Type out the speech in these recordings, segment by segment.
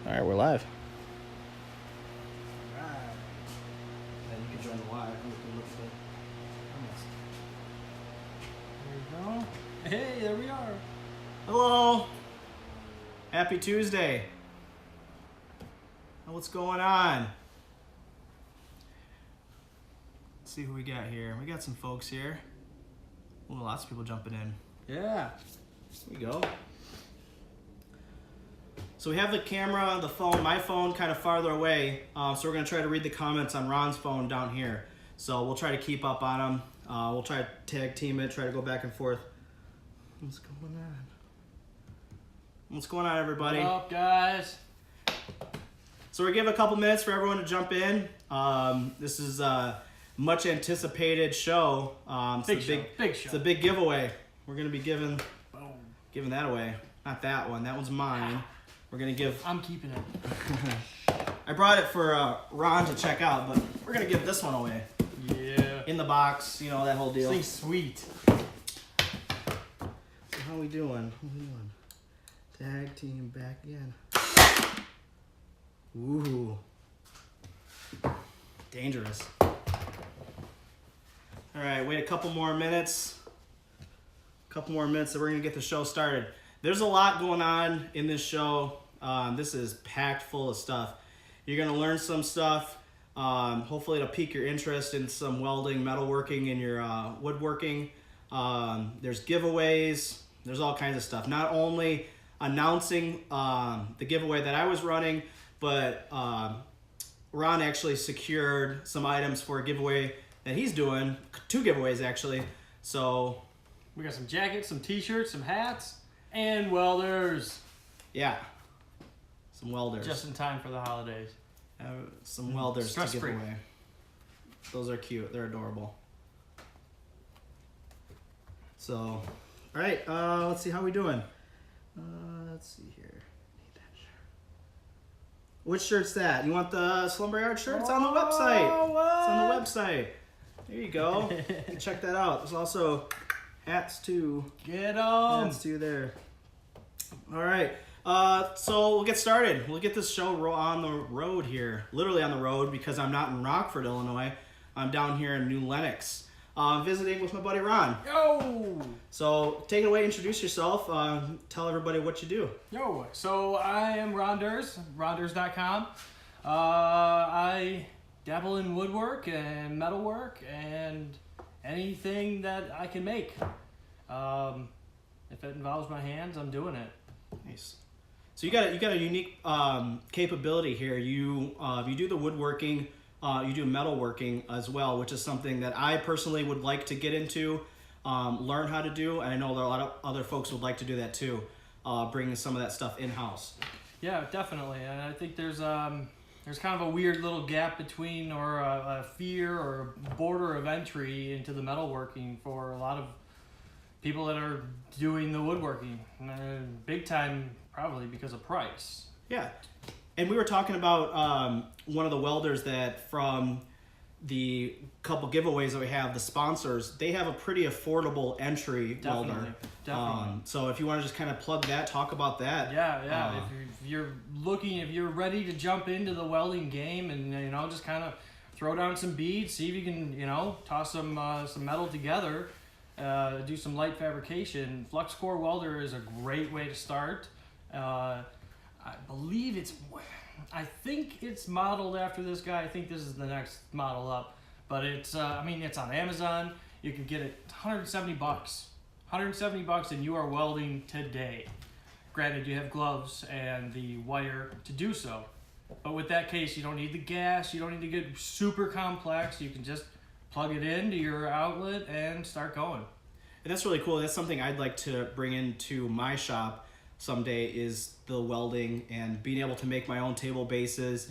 All right, we're live. All right. And you can join the live. We can look at There we go. Hey, there we are. Hello. Happy Tuesday. What's going on? Let's see who we got here. We got some folks here. Ooh, lots of people jumping in. Yeah. Here we go. So we have the camera, the phone, my phone kind of farther away. So we're going to try to read the comments on Ron's phone down here. So we'll try to keep up on them. We'll try to tag team it, try to go back and forth. What's going on? What's going on, everybody? What up, guys? So we give a couple minutes for everyone to jump in. This is a much anticipated show. Big show. It's a big giveaway. We're going to be giving that away. Not that one. That one's mine. We're going to give... I'm keeping it. I brought it for Ron to check out, but we're going to give this one away. Yeah. In the box, you know, that whole deal. This thing's sweet. So how we doing? Tag team back in. Ooh. Dangerous. All right, wait a couple more minutes. And we're going to get the show started. There's a lot going on in this show. This is packed full of stuff. You're going to learn some stuff. Hopefully it'll pique your interest in some welding, metalworking, and your woodworking. There's giveaways. There's all kinds of stuff. Not only announcing the giveaway that I was running, but Ron actually secured some items for a giveaway that he's doing. 2 giveaways, actually. So We got some jackets, some t-shirts, some hats, and welders. yeah, some welders. Just in time for the holidays. Some welders to give Stress-free. away. Those are cute. They're adorable. So, all right. Let's see how we doing. Let's see here. Need that shirt. Which shirt's that? You want the Slumberyard shirt? It's on the website. What? It's on the website. There you go. You can check that out. There's also hats too. Get 'em. Hats too there. All right. So we'll get started. We'll get this show on the road here. Literally on the road because I'm not in Rockford, Illinois. I'm down here in New Lenox. Visiting with my buddy Ron. Yo! So take it away, introduce yourself, tell everybody what you do. Yo, so I am Rondersdotcom. I dabble in woodwork and metalwork and anything that I can make. If it involves my hands, I'm doing it. Nice. So you got a unique capability here. You do the woodworking, you do metalworking as well, which is something that I personally would like to get into, learn how to do, and I know that a lot of other folks would like to do that too, bringing some of that stuff in-house. Yeah, definitely. And I think there's kind of a weird little gap between, or a fear or a border of entry into the metalworking for a lot of people that are doing the woodworking. Big time, probably because of price. Yeah. And we were talking about one of the welders that from the couple giveaways that we have, the sponsors, they have a pretty affordable entry welder. Definitely. So if you want to just kind of plug that, talk about that. Yeah. If you're ready to jump into the welding game and, just kind of throw down some beads, see if you can, toss some metal together, do some light fabrication. Flux core welder is a great way to start. I think it's modeled after this guy. I think this is the next model up, but it's it's on Amazon. You can get it $170. $170 and you are welding today. Granted, you have gloves and the wire to do so, but with that case, you don't need the gas. You don't need to get super complex. You can just plug it into your outlet and start going. And that's really cool. That's something I'd like to bring into my shop someday, is the welding and being able to make my own table bases,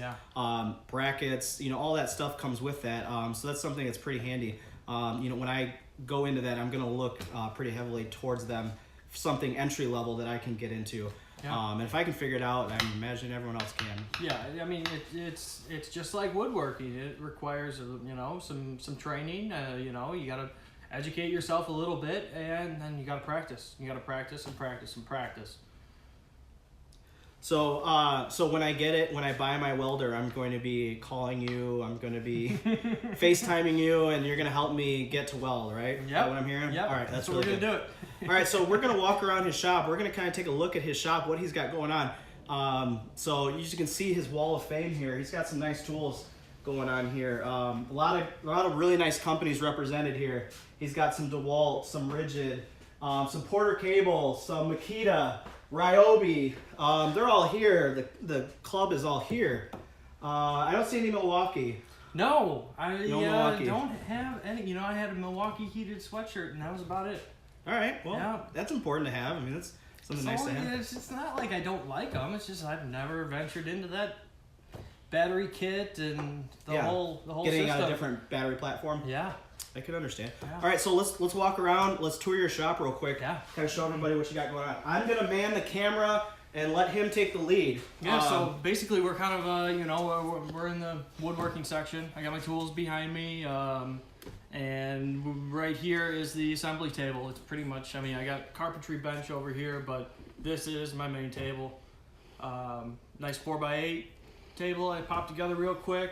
brackets, all that stuff comes with that. So that's something that's pretty handy. When I go into that, I'm going to look pretty heavily towards them, something entry level that I can get into. Yeah. And if I can figure it out, I imagine everyone else can. Yeah, it's just like woodworking. It requires some training. You gotta educate yourself a little bit, and then you gotta practice. You gotta practice and practice and practice. So when I buy my welder, I'm going to be calling you. I'm going to be FaceTiming you, and you're going to help me get to weld, right? Yep. Is that what I'm hearing? Yep. All right, that's what really we're good. gonna do it. All right, so we're going to walk around his shop. We're going to kind of take a look at his shop, what he's got going on. So you can see his wall of fame here. He's got some nice tools going on here. A lot of really nice companies represented here. He's got some DeWalt, some Rigid, some Porter Cable, some Makita, Ryobi. They're all here. The club is all here. I don't see any Milwaukee. No, I Milwaukee. don't have any. You know, I had a Milwaukee heated sweatshirt, and that was about it. All right, well, Yeah. That's important to have. I mean, that's something nice to have. It's not like I don't like them. It's just I've never ventured into that battery kit and the whole Getting system. on a different battery platform. Yeah. I can understand. Yeah. All right, so let's walk around. Let's tour your shop real quick. Yeah. Kind of show everybody what you got going on. I'm gonna man the camera and let him take the lead. Yeah. So basically, we're kind of we're in the woodworking section. I got my tools behind me, and right here is the assembly table. It's pretty much. I mean, I got carpentry bench over here, but this is my main table. Nice 4x8 table I popped together real quick,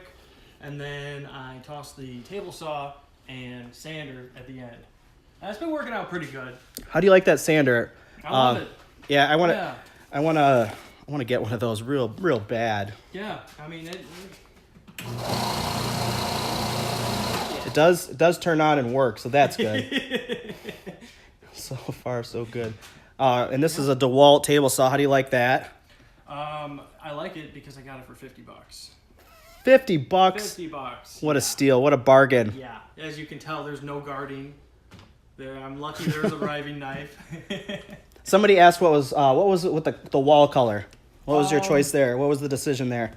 and then I tossed the table saw and sander at the end. That's been working out pretty good. How do you like that sander? I love it. Yeah, I want to. Yeah. I want to get one of those real bad. Yeah, I mean It does turn on and work, so that's good. So far, so good. And this is a DeWalt table saw. How do you like that? I like it because I got it for $50. $50. $50. What a steal! What a bargain! Yeah, as you can tell, there's no guarding. There, I'm lucky there's a riving knife. Somebody asked what was it with the wall color? What was your choice there? What was the decision there?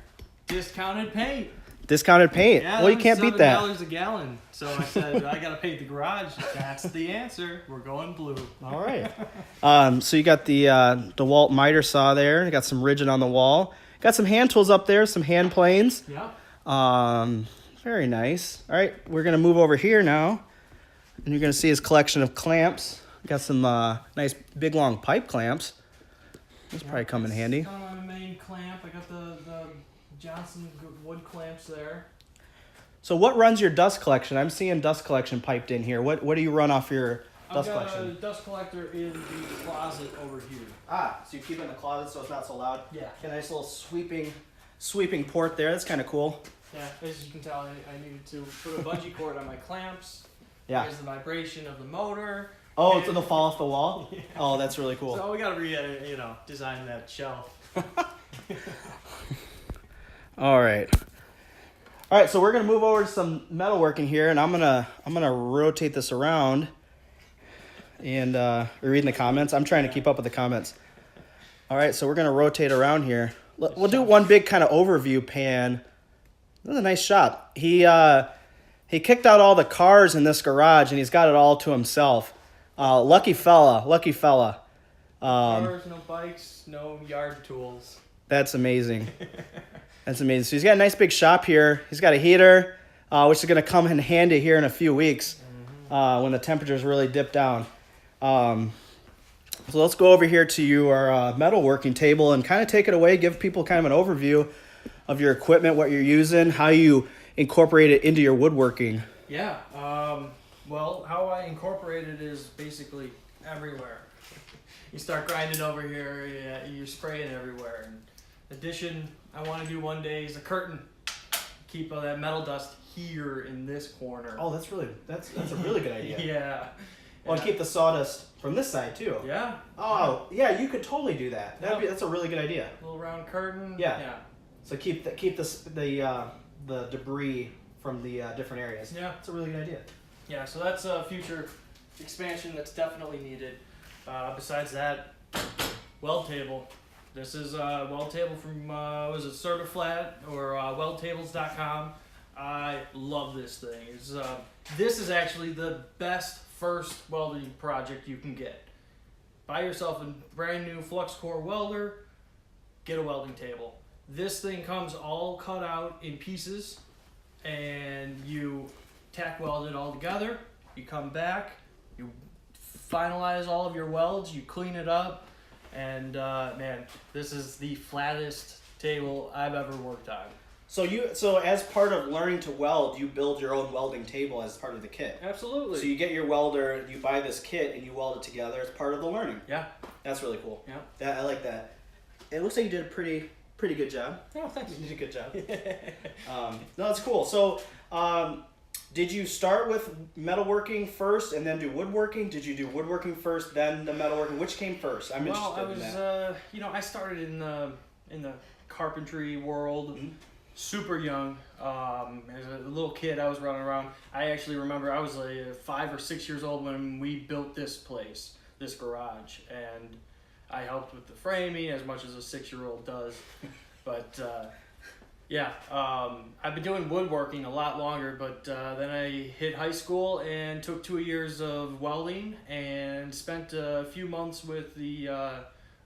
Discounted paint. Discounted paint. Yeah, well, you can't beat that. $7 a gallon. So I said I gotta paint the garage. That's the answer. We're going blue. All right. So you got the DeWalt miter saw there. You got some Rigid on the wall. Got some hand tools up there. Some hand planes. Yeah. Very nice. All right, we're gonna move over here now, and you're gonna see his collection of clamps. Got some nice big long pipe clamps. Those probably come in handy. Kind of my main clamp. I got the Johnson wood clamps there. So what runs your dust collection? I'm seeing dust collection piped in here. What do you run off your dust collection? I've got a dust collector in the closet over here. So you keep it in the closet so it's not so loud? Yeah. A nice little sweeping port there. That's kind of cool. Yeah, as you can tell, I needed to put a bungee cord on my clamps. Yeah. There's the vibration of the motor. Oh, it's gonna fall off the wall? Yeah. Oh, that's really cool. So we gotta design that shelf. All right. All right, so we're gonna move over to some metalworking here, and I'm gonna rotate this around. And you're reading the comments. I'm trying to keep up with the comments. All right, so we're gonna rotate around here. We'll do one big kind of overview pan. This is a nice shop. He kicked out all the cars in this garage, and he's got it all to himself. Lucky fella. Cars, no bikes, no yard tools. That's amazing. That's amazing. So he's got a nice big shop here. He's got a heater, which is going to come in handy here in a few weeks when the temperatures really dip down. So let's go over here to your metalworking table and kind of take it away, give people kind of an overview of your equipment, what you're using, how you incorporate it into your woodworking. Yeah. Well, how I incorporate it is basically everywhere. You start grinding over here, you're spraying everywhere. And addition I want to do one day is a curtain. Keep that metal dust here in this corner. Oh, that's a really good idea. Yeah. Well, and keep the sawdust from this side too. Yeah. Oh, yeah, you could totally do that. That's a really good idea. A little round curtain. Yeah. Yeah. So keep the debris from the different areas. Yeah. It's a really good idea. Yeah, so that's a future expansion that's definitely needed. Besides that, weld table. This is a weld table from, was it Certiflat or Weldtables.com. I love this thing. This is actually the best first welding project you can get. Buy yourself a brand new flux core welder, get a welding table. This thing comes all cut out in pieces, and you tack weld it all together. You come back, you finalize all of your welds, you clean it up, And man, this is the flattest table I've ever worked on. So as part of learning to weld, you build your own welding table as part of the kit. Absolutely. So you get your welder, you buy this kit, and you weld it together as part of the learning. Yeah. That's really cool. Yeah. I like that. It looks like you did a pretty good job. Oh, thanks. You did a good job. No, that's cool. So, did you start with metalworking first and then do woodworking? Did you do woodworking first, then the metalworking? Which came first? I'm interested in that. I started in the carpentry world. Mm-hmm. Super young. As a little kid, I was running around. I actually remember I was 5 or 6 years old when we built this place, this garage, and I helped with the framing as much as a 6-year-old does. But I've been doing woodworking a lot longer. But then I hit high school and took 2 years of welding and spent a few months with the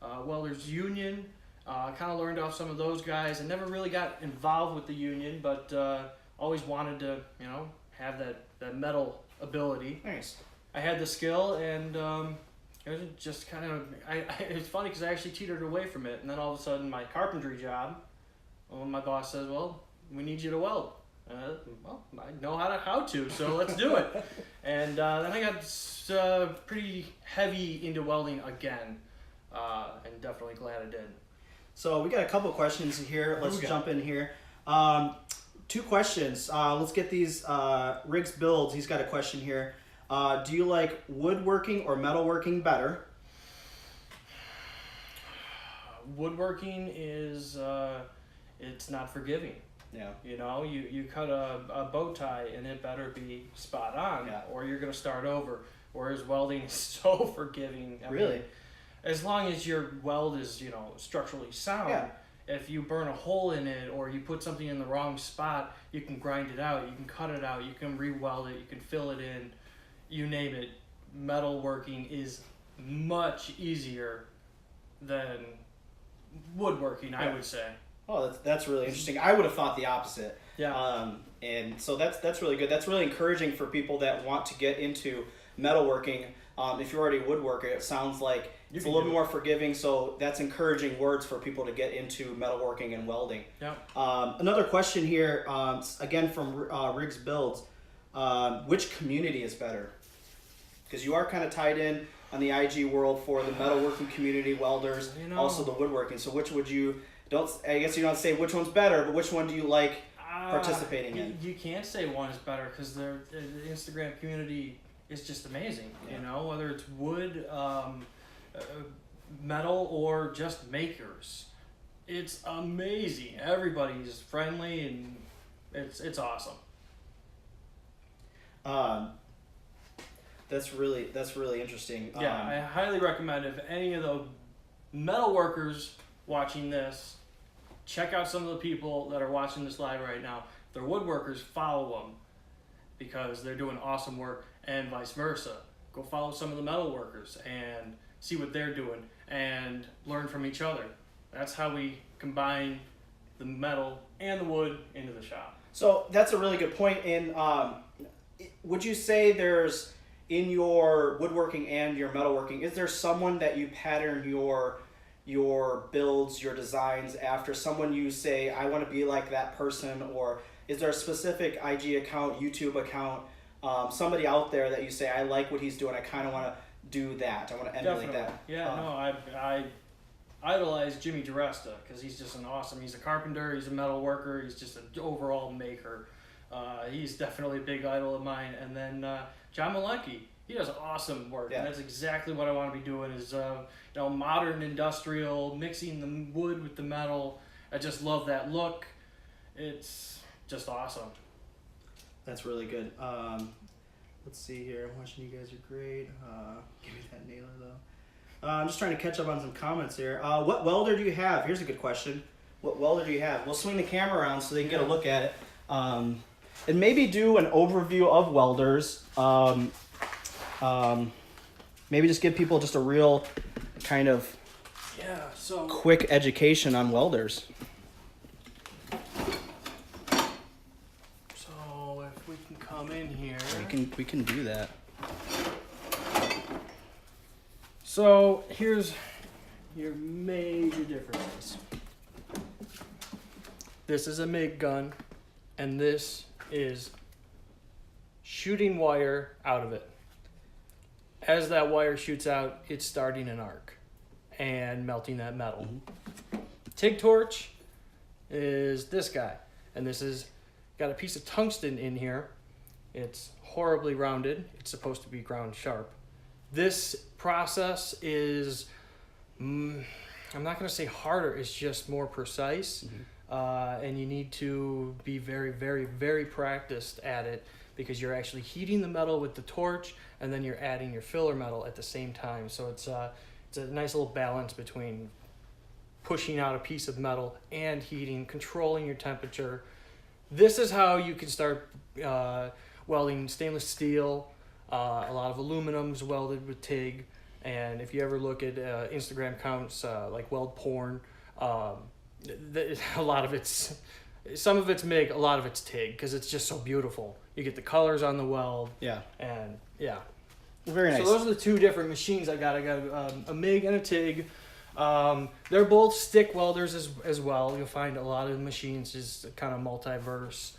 welders union. Kind of learned off some of those guys, and never really got involved with the union, but always wanted to, have that metal ability. Nice. I had the skill, and it was just kind of. It's funny because I actually teetered away from it, and then all of a sudden, my carpentry job, my boss says, "Well, we need you to weld." Well, I know how to, so let's do it. And then I got pretty heavy into welding again, and definitely glad I did. So we got a couple questions here. Let's jump in here. 2 questions. Let's get these. Riggs Builds, he's got a question here. Do you like woodworking or metalworking better? Woodworking is, it's not forgiving. Yeah. You cut a bow tie and it better be spot on, or you're going to start over. Whereas welding is so forgiving. I mean, as long as your weld is, structurally sound, if you burn a hole in it or you put something in the wrong spot, you can grind it out, you can cut it out, you can re-weld it, you can fill it in, you name it. Metalworking is much easier than woodworking, I would say. Oh, that's really interesting. I would have thought the opposite. Yeah. And so that's really good. That's really encouraging for people that want to get into metalworking. If you're already a woodworker, it sounds like it's a little more forgiving, so that's encouraging words for people to get into metalworking and welding. Yeah. Another question here, again from Riggs Builds, which community is better? Because you are kind of tied in on the IG world for the metalworking community, welders, also the woodworking. So which would you, I guess you don't say which one's better, but which one do you like participating in? You can't say one is better because the Instagram community is just amazing. Whether it's wood, metal, or just makers, it's amazing. Everybody's friendly and it's awesome. That's really interesting. I highly recommend if any of the metal workers watching this, check out some of the people that are watching this live right now. If they're woodworkers, follow them because they're doing awesome work, and vice versa. Go follow some of the metal workers and see what they're doing and learn from each other. That's how we combine the metal and the wood into the shop. So that's a really good point. And would you say there's, in your woodworking and your metalworking, is there someone that you pattern your builds, your designs after? Someone you say, I want to be like that person? Or is there a specific IG account, YouTube account, somebody out there that you say, I like what he's doing, I kind of want to do that, I want to emulate that? I idolize Jimmy DiResta because he's just he's a carpenter, he's a metal worker, he's just an overall maker. He's definitely a big idol of mine. And then John Malecki, he does awesome work, and that's exactly what I want to be doing is modern industrial, mixing the wood with the metal. I just love that look. It's just awesome. That's really good. Let's see here. I'm watching you guys are great. Give me that nailer though. I'm just trying to catch up on some comments here. What welder do you have? Here's a good question. What welder do you have? We'll swing the camera around so they can get a look at it. And maybe do an overview of welders. Maybe just give people just a real kind of quick education on welders. So if we can come in here. We can do that. So here's your major differences. This is a MIG gun, and this is shooting wire out of it. As that wire shoots out, it's starting an arc and melting that metal. TIG torch is this guy, and this is got a piece of tungsten in here. It's horribly rounded. It's supposed to be ground sharp. This process is, I'm not going to say harder, it's just more precise. And you need to be very, very, very practiced at it, because you're actually heating the metal with the torch, and then you're adding your filler metal at the same time. So it's a nice little balance between pushing out a piece of metal and heating, controlling your temperature. This is how you can start welding stainless steel. A lot of aluminum's welded with TIG, and if you ever look at Instagram accounts like weld porn, a lot of some of it's MIG, a lot of it's TIG, because it's just so beautiful. You get the colors on the weld. Yeah. And yeah. Very nice. So those are the two different machines I got. I got a MIG and a TIG. They're both stick welders as well. You'll find a lot of machines is kind of multiverse.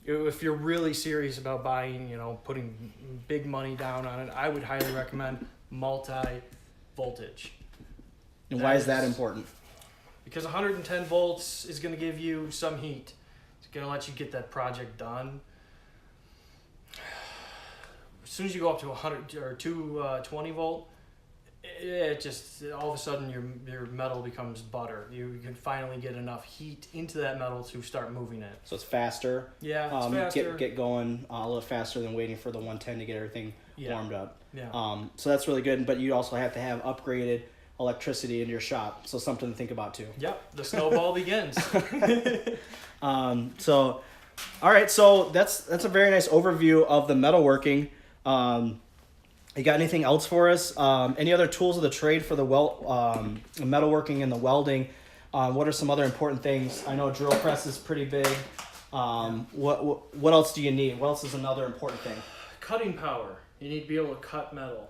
If you're really serious about buying, putting big money down on it, I would highly recommend multi-voltage. And why is that important? Because 110 volts is going to give you some heat. It's going to let you get that project done. As soon as you go up to 100 or 220 volt, it just all of a sudden your metal becomes butter. You can finally get enough heat into that metal to start moving it. So it's faster. Yeah, it's faster. Get going a little faster than waiting for the 110 to get everything warmed up. Yeah. So that's really good. But you also have to have upgraded electricity in your shop. So something to think about too. Yep. The snowball begins. So, all right. So that's a very nice overview of the metalworking. You got anything else for us? Any other tools of the trade for the metalworking and the welding? What are some other important things? I know drill press is pretty big. What else do you need? What else is another important thing? Cutting power. You need to be able to cut metal.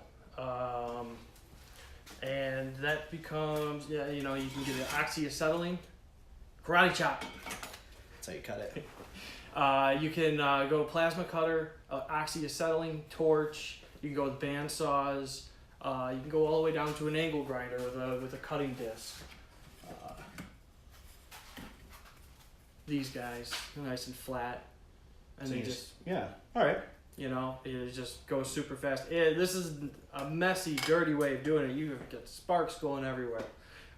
And that becomes, you can get an oxyacetylene, karate chop. That's how you cut it. You can go plasma cutter, oxyacetylene, torch. You can go with band saws. You can go all the way down to an angle grinder with a cutting disc. These guys, nice and flat, and they just all right. It just goes super fast. This is a messy, dirty way of doing it. You get sparks going everywhere.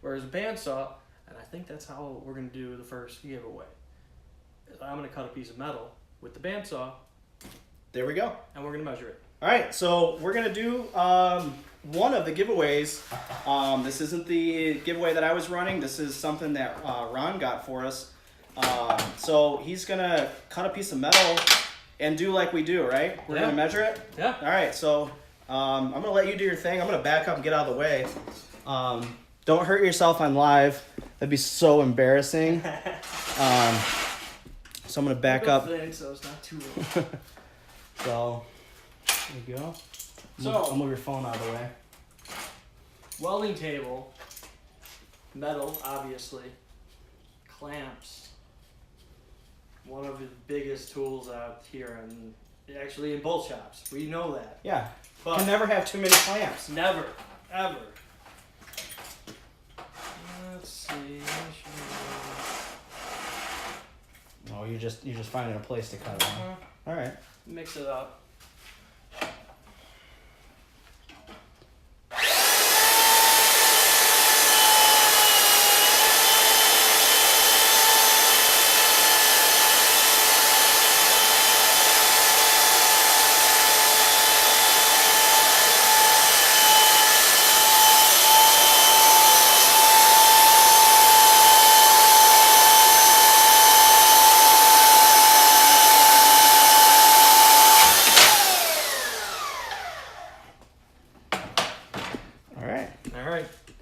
Whereas a bandsaw, and I think that's how we're going to do the first giveaway. I'm going to cut a piece of metal with the bandsaw. There we go. And we're going to measure it. All right, so we're going to do one of the giveaways. This isn't the giveaway that I was running. This is something that Ron got for us. So he's going to cut a piece of metal and do like we do, right? We're going to measure it? Yeah. All right, so I'm going to let you do your thing. I'm going to back up and get out of the way. Don't hurt yourself on live. That'd be so embarrassing. So I'm going to back up. Thin, so it's not too low. So, there you go. I'll move your phone out of the way. Welding table, metal, obviously, clamps. One of the biggest tools out here, and actually in bolt shops. We know that. Yeah, but can never have too many clamps. Never, ever. Let's see. Oh, you're just finding a place to cut it. Huh? All right. Mix it up.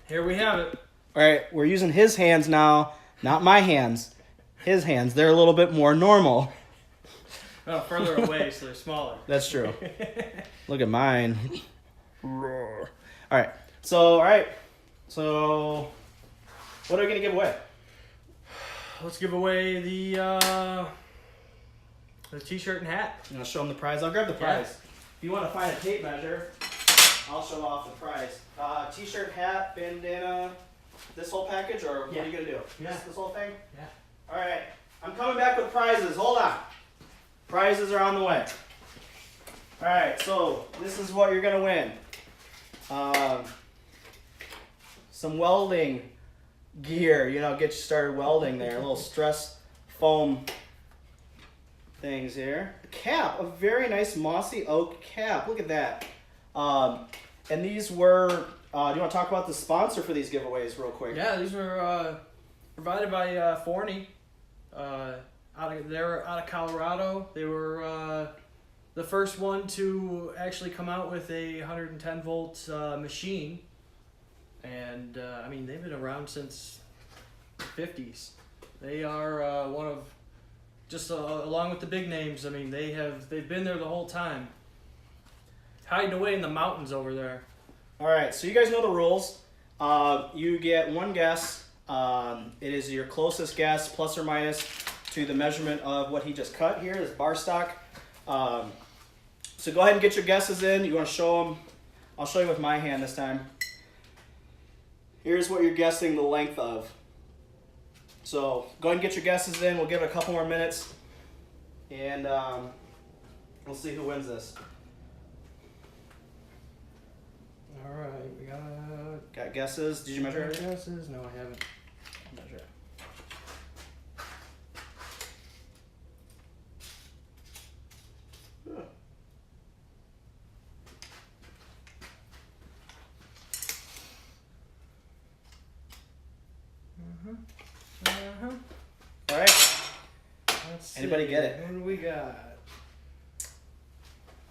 Here we have it. All right, we're using his hands now, not my hands. His hands, they're a little bit more normal. Well, further away, so they're smaller. That's true. Look at mine. All right, so, So, what are we gonna give away? Let's give away the t-shirt and hat. You want to show them the prize? I'll grab the Yeah. prize. If you want to find a tape measure, I'll show off the prize. T-shirt, hat, bandana, this whole package, or what are you gonna do? Yeah. This whole thing? Yeah. All right. I'm coming back with prizes. Hold on. Prizes are on the way. All right. So this is what you're gonna win. Some welding gear. You know, get you started welding there. A little stress foam things here. A cap, a very nice mossy oak cap. Look at that. And these were, do you want to talk about the sponsor for these giveaways real quick? Yeah, these were provided by Forney. They were out of Colorado. They were the first one to actually come out with a 110 volt machine. And I mean, they've been around since the 50s. They are one of, just along with the big names, I mean, they've been there the whole time. Hiding away in the mountains over there. All right, so you guys know the rules. You get one guess. It is your closest guess, plus or minus, to the measurement of what he just cut here, this bar stock. So go ahead and get your guesses in. You want to show them? I'll show you with my hand this time. Here's what you're guessing the length of. So go ahead and get your guesses in. We'll give it a couple more minutes, and we'll see who wins this. All right, we Got guesses? Did you measure it? guesses? No, I haven't. Measure it. All right. Let's Anybody see. get it? What do we got?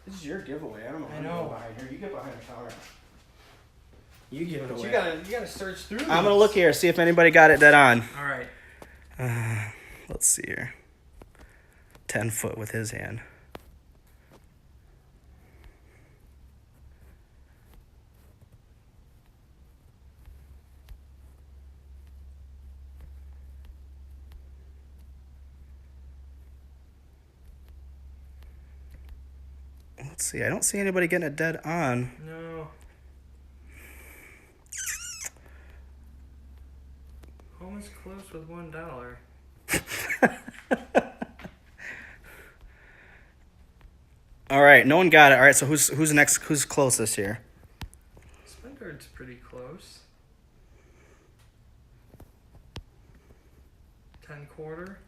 This is your giveaway. I don't know. I know. Behind here. You get behind the counter. You give it away. You gotta search through. I'm gonna look here, see if anybody got it dead on. All right. Let's see here. 10 foot with his hand. Let's see. I don't see anybody getting it dead on. No. Almost close with $1. All right, no one got it. All right, so who's next? Who's closest here? Spender's pretty close. 10-quarter.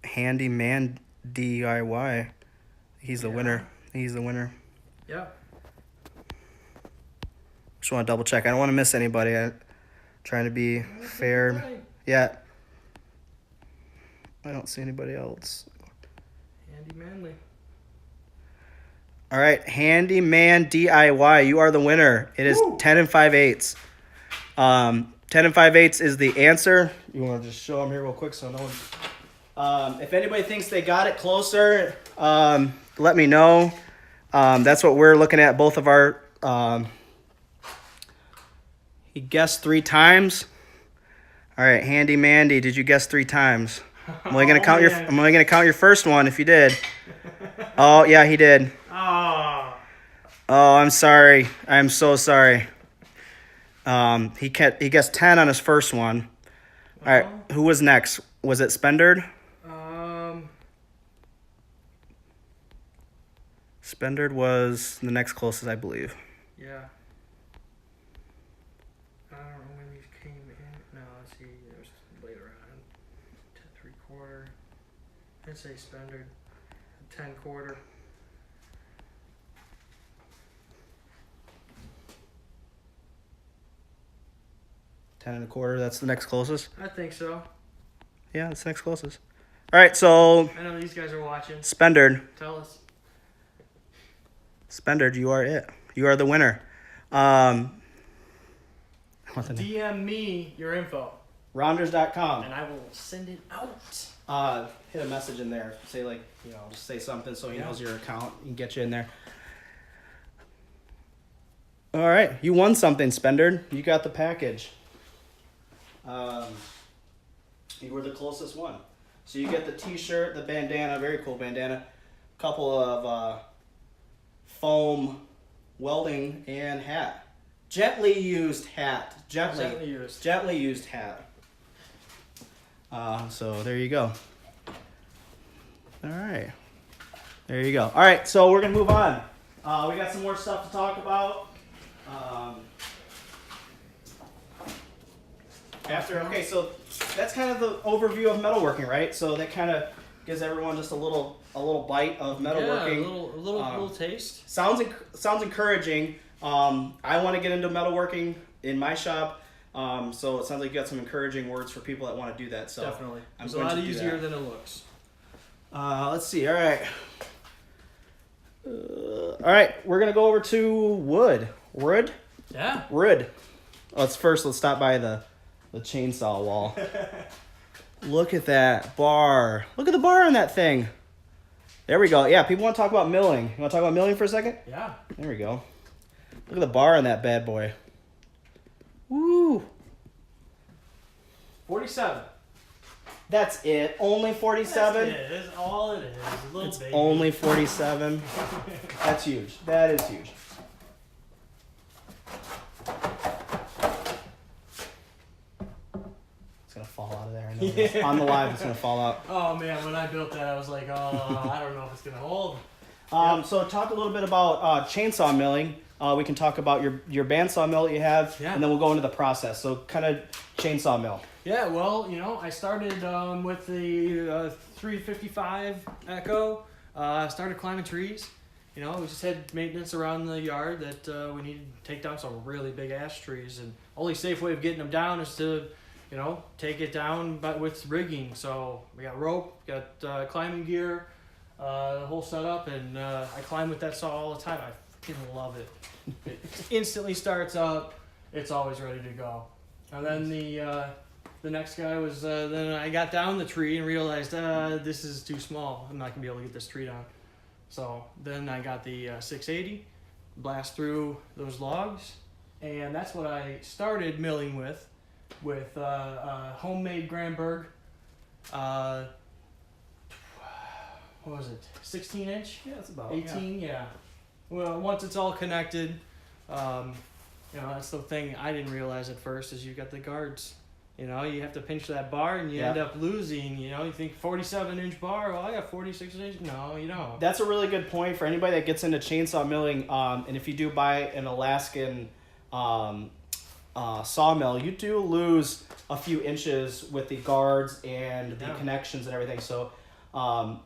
Handyman DIY. He's the winner. He's the winner. Yeah. Just want to double check. I don't want to miss anybody. I'm trying to be fair. Right. Yeah. I don't see anybody else. Andy Manley. All right, Handyman DIY. You are the winner. It is 10 and 5/8. 10 and 5/8 is the answer. You want to just show them here real quick so no one. If anybody thinks they got it closer, let me know. That's what we're looking at. Both of our. He guessed 3 times. All right, Handy Mandy, did you guess 3 times? I'm only gonna count your. I'm only gonna count your first one if you did. Oh yeah, he did. Oh. Oh, I'm sorry. I'm so sorry. He guessed 10 on his first one. All right, who was next? Was it Spendard? Spendard was the next closest, I believe. Yeah. I don't know when these came in. No, let's see. It was later on. 10 3/4. I'd say Spendard. 10-quarter. Ten and a quarter. That's the next closest. I think so. Yeah, that's the next closest. All right, so I know these guys are watching. Spendard. Tell us. Spendard, you are it. You are the winner. What's the name? DM me your info, Rondersdotcom. and I will send it out. Hit a message in there. Say just say something so he knows your account and get you in there. All right, you won something, Spender. You got the package. You were the closest one. So you get the t-shirt, the bandana, very cool bandana, couple of foam welding and hat. Gently used hat. Gently used hat. So there you go. All right. There you go. All right, so we're going to move on. We got some more stuff to talk about. Okay, so that's kind of the overview of metalworking, right? So that kind of gives everyone just a little bite of metalworking. Yeah, a little taste. Sounds encouraging. I want to get into metalworking in my shop. So it sounds like you got some encouraging words for people that want to do that. So definitely, it's a lot easier than it looks. Let's see. All right. All right, we're gonna go over to wood. Wood. Yeah. Wood. Let's stop by the chainsaw wall. Look at that bar. Look at the bar on that thing. There we go. Yeah, people want to talk about milling. You want to talk about milling for a second? Yeah. There we go. Look at the bar on that bad boy. Woo. 47. That's it. Only 47? That's it. That's all it is. A little baby. Only 47. That's huge. That is huge. It's going to fall out of there. I know this. On the live, it's going to fall out. Oh, man. When I built that, I was like, oh, I don't know if it's going to hold. So talk a little bit about chainsaw milling. We can talk about your bandsaw mill that you have, and then we'll go into the process. So kind of chainsaw mill. Yeah, well, I started with the 355 Echo. Started climbing trees. We just had maintenance around the yard that we needed to take down some really big ash trees. And only safe way of getting them down is to, take it down but with rigging. So we got rope, got climbing gear, the whole setup, and I climb with that saw all the time. I freaking love it. It instantly starts up. It's always ready to go. And then the next guy was, then I got down the tree and realized this is too small. I'm not going to be able to get this tree down. So then I got the 680, blast through those logs, and that's what I started milling with homemade Granberg, what was it, 16 inch? Yeah, that's about 18, yeah. Well, once it's all connected, that's the thing I didn't realize at first is you got the guards. You have to pinch that bar and you end up losing. You think 47-inch bar, well, I got 46-inch. No, you don't. That's a really good point for anybody that gets into chainsaw milling. And if you do buy an Alaskan sawmill, you do lose a few inches with the guards and the connections and everything. So I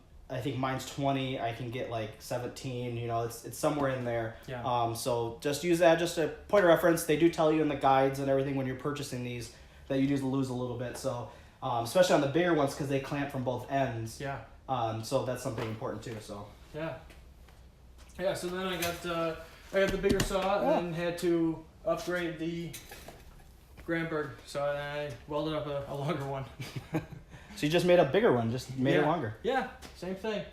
think mine's 20. I can get like 17. It's somewhere in there. Yeah. So just use that just a point of reference. They do tell you in the guides and everything when you're purchasing these that you do lose a little bit. So especially on the bigger ones because they clamp from both ends. Yeah. So that's something important too. So. Yeah. Yeah. So then I got the bigger saw and had to upgrade the Granberg. So I welded up a longer one. So you just made a bigger one, just made it longer. Yeah, same thing.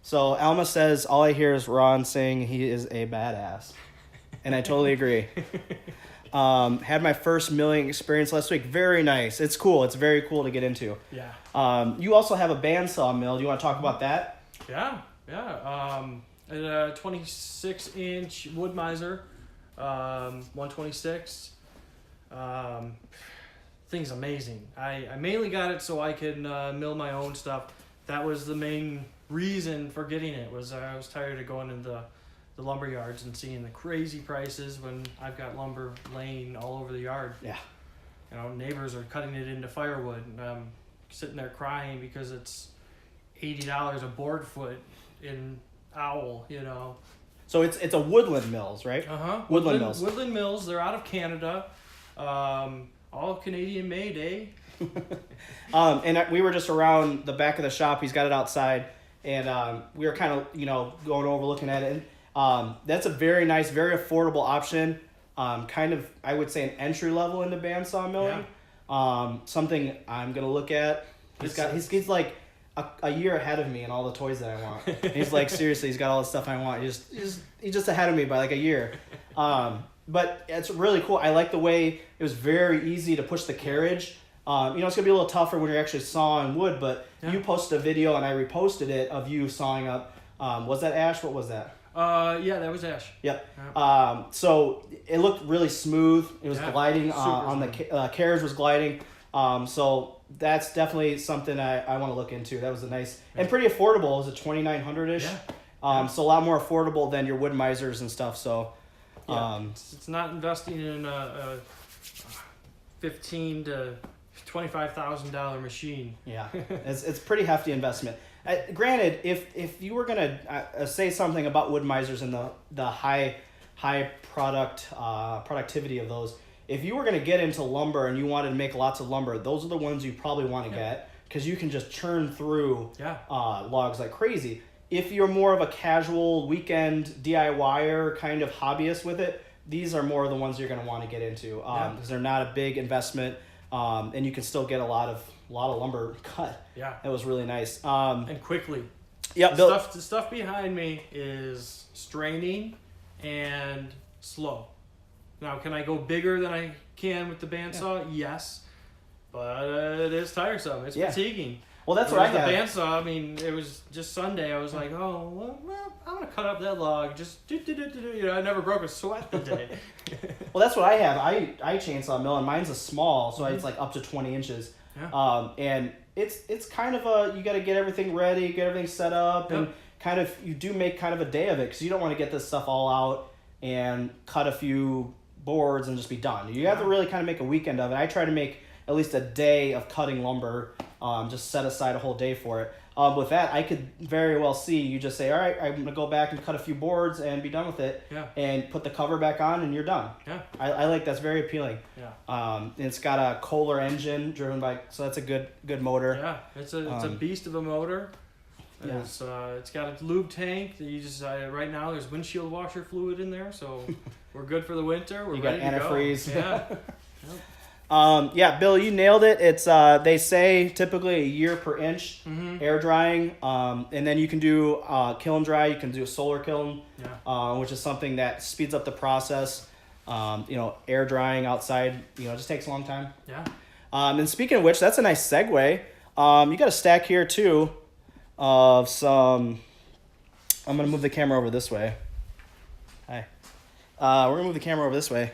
So Alma says, all I hear is Ron saying he is a badass. And I totally agree. Had my first milling experience last week. Very nice. It's cool. It's very cool to get into. Yeah. You also have a bandsaw mill. Do you want to talk about that? Yeah. A 26-inch wood miser, 126. Thing's amazing. I mainly got it so I can mill my own stuff. That was the main reason for getting it. Was I was tired of going into the lumber yards and seeing the crazy prices when I've got lumber laying all over the yard. Yeah. Neighbors are cutting it into firewood, and I'm sitting there crying because it's $80 a board foot in Owl. So it's a Woodland Mills, right? Woodland Mills. Woodland Mills. They're out of Canada. All Canadian made, eh? And we were just around the back of the shop. He's got it outside, and we were kind of going over looking at it. And that's a very nice, very affordable option. Kind of, I would say, an entry level into bandsaw milling. Something I'm gonna look at. He's like a year ahead of me in all the toys that I want. And he's like, seriously, he's got all the stuff I want. He's just ahead of me by like a year. But it's really cool. I like the way it was very easy to push the carriage. It's going to be a little tougher when you're actually sawing wood, but you posted a video and I reposted it of you sawing up. Was that ash? What was that? Yeah, that was ash. Yep. Yeah. So it looked really smooth. It was gliding on smooth. the carriage was gliding. So that's definitely something I want to look into. That was a nice and pretty affordable. It was a 2,900-ish. Yeah. So a lot more affordable than your wood misers and stuff. So it's not investing in a $15,000 to $25,000 machine. Yeah, it's pretty hefty investment. Granted, if you were gonna say something about wood misers and the high productivity of those, if you were gonna get into lumber and you wanted to make lots of lumber, those are the ones you probably want to get because you can just churn through logs like crazy. If you're more of a casual weekend DIYer kind of hobbyist with it, these are more of the ones you're gonna want to get into because they're not a big investment. And you can still get a lot of lumber cut. Yeah, that was really nice. And quickly. Yeah, the stuff behind me is straining and slow. Now, can I go bigger than I can with the bandsaw? Yes, but it is tiresome. It's fatiguing. Well, that's what I have. The bandsaw. I mean, it was just Sunday. I was like, oh well, I'm gonna cut up that log. Just I never broke a sweat the day. Well, that's what I have. I chainsaw mill, and mine's a small, so it's like up to 20 inches. Yeah. And it's kind of you got to get everything ready, get everything set up, and kind of you do make kind of a day of it because you don't want to get this stuff all out and cut a few boards and just be done. You have to really kind of make a weekend of it. I try to make at least a day of cutting lumber. Just set aside a whole day for it. With that, I could very well see you just say, all right, I'm going to go back and cut a few boards and be done with it. Yeah. And put the cover back on and you're done. Yeah. I like that's very appealing. Yeah. And it's got a Kohler engine driven by, so that's a good motor. Yeah. It's a beast of a motor. Yeah. It's got a lube tank that you just, right now there's windshield washer fluid in there. So we're good for the winter. We're ready to go. Antifreeze. Yeah. Bill, you nailed it. It's they say typically a year per inch air drying, and then you can do kiln dry. You can do a solar kiln, which is something that speeds up the process. Air drying outside, just takes a long time. Yeah. And speaking of which, that's a nice segue. You got a stack here too of some. I'm gonna move the camera over this way. Hi. We're gonna move the camera over this way.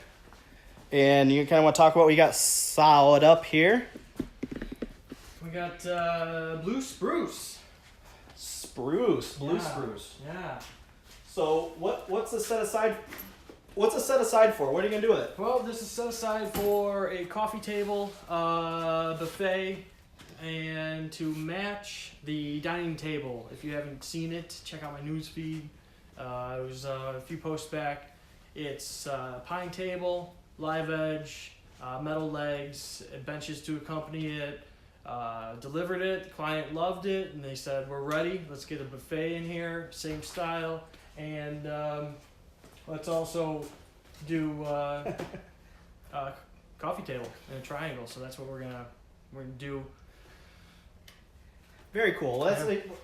And you kind of want to talk about what we got solid up here. We got blue spruce. Blue spruce. Yeah. So what's it set aside? What's it set aside for? What are you gonna do with it? Well, this is set aside for a coffee table, buffet, and to match the dining table. If you haven't seen it, check out my news feed. It was a few posts back. It's pine table. Live edge, metal legs, benches to accompany it. Delivered it. The client loved it, and they said, "We're ready. Let's get a buffet in here, same style, and let's also do coffee table in a triangle." So that's what we're gonna do. Very cool. Well,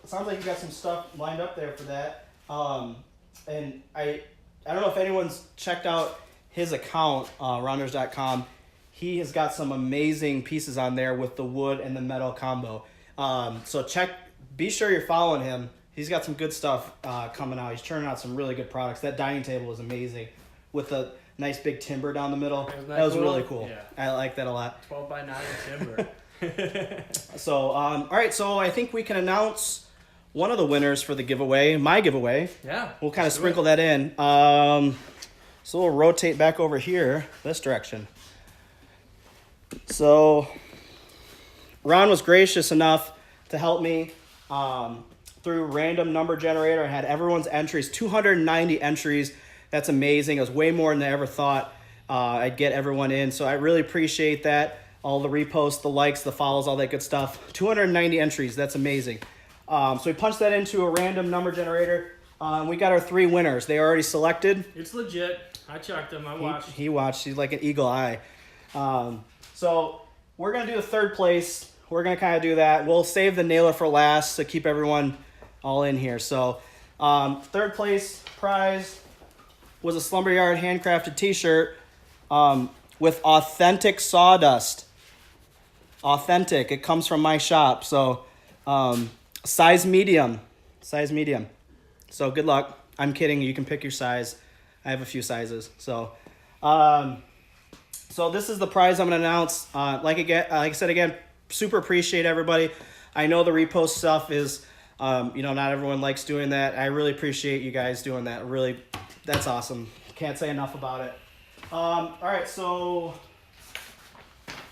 sounds like you got some stuff lined up there for that. And I don't know if anyone's checked out his account, Rondersdotcom. He has got some amazing pieces on there with the wood and the metal combo. So be sure you're following him. He's got some good stuff coming out. He's churning out some really good products. That dining table is amazing with a nice big timber down the middle. That was really cool. Yeah. I like that a lot. 12 by 9 timber. So, all right. So I think we can announce one of the winners for the giveaway, my giveaway. Yeah. We'll kind of sprinkle that in. So we'll rotate back over here, this direction. So Ron was gracious enough to help me through random number generator. I had everyone's entries, 290 entries. That's amazing. It was way more than I ever thought I'd get everyone in. So I really appreciate that. All the reposts, the likes, the follows, all that good stuff. 290 entries. That's amazing. So we punched that into a random number generator. We got our 3 winners. They are already selected. It's legit. I checked them. I watched. He watched. He's like an eagle eye. So we're going to do the third place we're going to kind of do that. We'll save the nailer for last to keep everyone all in here. So third place prize was a Slumberyard handcrafted t-shirt with authentic sawdust. Authentic. It comes from my shop. So size medium. Size medium. So good luck. I'm kidding. You can pick your size. I have a few sizes. So so this is the prize I'm going to announce. Like I said again, super appreciate everybody. I know the repost stuff is, not everyone likes doing that. I really appreciate you guys doing that. Really, that's awesome. Can't say enough about it. All right, so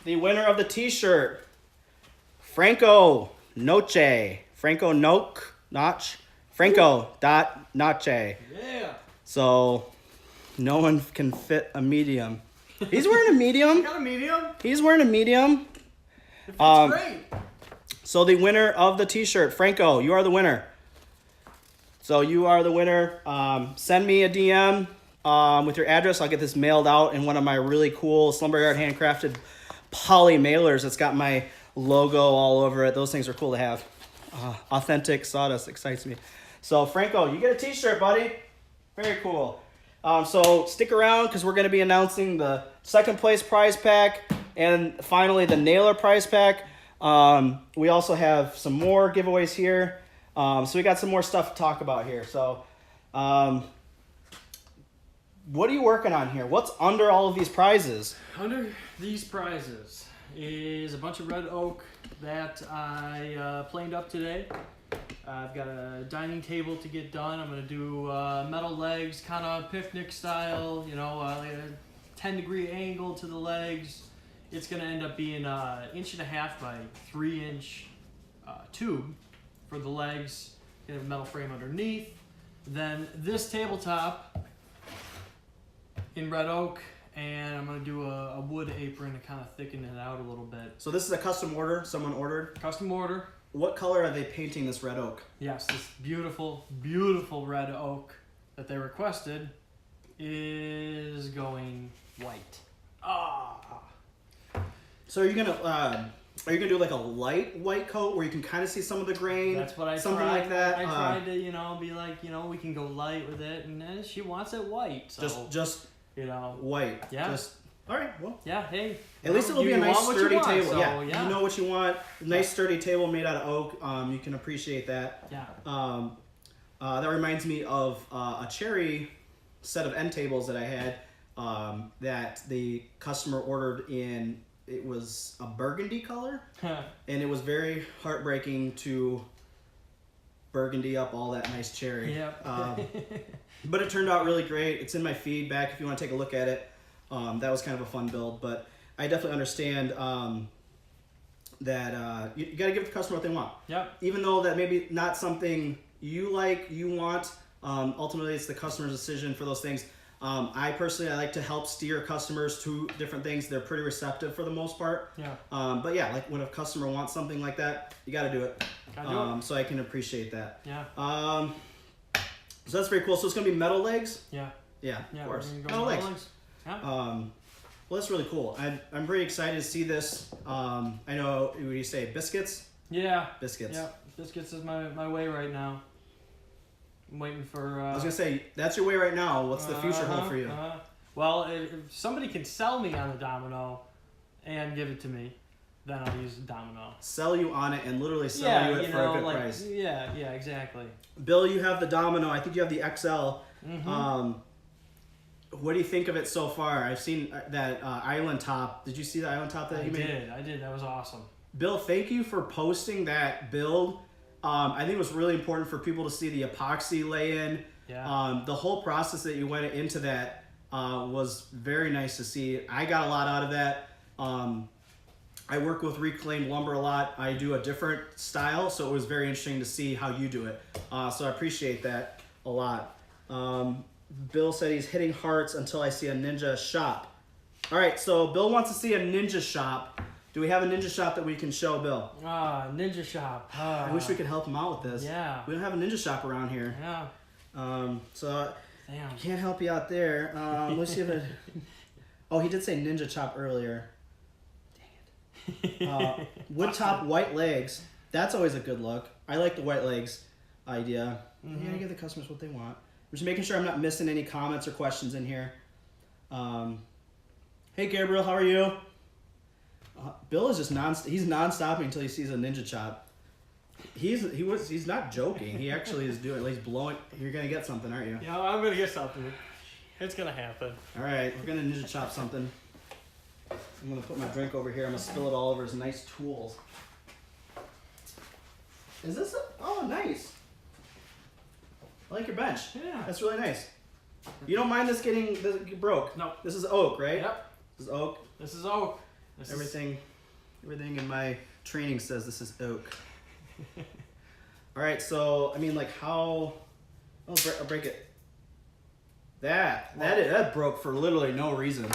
the winner of the t-shirt, Franco Noche. Franco Noche. Franco.Noche. Yeah. So no one can fit a medium. He's wearing a medium. You got a medium? He's wearing a medium. It fits great. So the winner of the t-shirt, Franco, you are the winner. So you are the winner. Send me a DM with your address. I'll get this mailed out in one of my really cool Slumberyard handcrafted poly mailers. It's got my logo all over it. Those things are cool to have. Authentic sawdust excites me. So Franco, you get a t-shirt, buddy. Very cool. So stick around because we're going to be announcing the second place prize pack and finally the nailer prize pack. We also have some more giveaways here. So we got some more stuff to talk about here. So what are you working on here? What's under all of these prizes? Under these prizes is a bunch of red oak that I planed up today. I've got a dining table to get done. I'm going to do metal legs, kind of picnic style, like a 10-degree angle to the legs. It's going to end up being 1.5 inch by 3 inch tube for the legs. Get a metal frame underneath. Then this tabletop in red oak, and I'm going to do a wood apron to kind of thicken it out a little bit. So this is a custom order someone ordered? Custom order. What color are they painting this red oak? Yes, this beautiful, beautiful red oak that they requested is going white. So are you gonna do like a light white coat where you can kind of see some of the grain? That's what I something tried. like that. I tried to be like, we can go light with it, and then she wants it white. So just white. Yeah. All right. Well. Yeah. Hey. At least it'll be a nice sturdy table. So, yeah. Yeah. You know what you want. Nice sturdy table made out of oak. You can appreciate that. Yeah. That reminds me of a cherry set of end tables that I had that the customer ordered in. It was a burgundy color, and it was very heartbreaking to burgundy up all that nice cherry. Yep. But it turned out really great. It's in my feedback if you want to take a look at it. That was kind of a fun build, but I definitely understand that you got to give the customer what they want. Yep. Even though that maybe not something you want, ultimately it's the customer's decision for those things. I personally like to help steer customers to different things. They're pretty receptive for the most part. Yeah. But yeah, like when a customer wants something like that, you got to do it. So I can appreciate that. Yeah. So that's very cool. So it's gonna be metal legs. Yeah. Yeah. Yeah. Of course. Metal legs. Yeah. Well, that's really cool. I'm very excited to see this. I know. What do you say? Biscuits. Yeah. Biscuits. Yeah. Biscuits is my way right now. I'm waiting for. I was gonna say that's your way right now. What's the future hold for you? Well, if somebody can sell me on the domino and give it to me, then I'll use the domino. Sell you on it and literally sell you it for a good price. Yeah, exactly. Bill, you have the domino. I think you have the XL. Mm-hmm. What do you think of it so far? I've seen that island top. Did you see the island top that you made? I did. That was awesome. Bill, thank you for posting that build. I think it was really important for people to see the epoxy lay-in. Yeah. The whole process that you went into that was very nice to see. I got a lot out of that. I work with reclaimed lumber a lot. I do a different style, so it was very interesting to see how you do it. So I appreciate that a lot. Bill said he's hitting hearts until I see a ninja shop. All right, so Bill wants to see a ninja shop. Do we have a ninja shop that we can show Bill? Ninja shop. I wish we could help him out with this. Yeah. We don't have a ninja shop around here. Yeah. So Damn. I can't help you out there. Let's see if it... Oh, he did say ninja chop earlier. Dang Wood top white legs. That's always a good look. I like the white legs idea. Mm-hmm. You gotta give the customers what they want. I'm just making sure I'm not missing any comments or questions in here. Hey Gabriel, how are you? Bill is just he's non-stopping until he sees a ninja chop. He's not joking. He actually is doing. He's blowing. You're gonna get something, aren't you? Yeah, I'm gonna get something. It's gonna happen. All right, we're gonna ninja chop something. I'm gonna put my drink over here. I'm gonna spill it all over his nice tools. Is this oh, nice. I like your bench. Yeah. That's really nice. You don't mind this getting broke? No. This is oak, right? Yep. This is oak. This is oak. Everything in my training says this is oak. All right, so I mean, like how? I'll break it. That broke for literally no reason.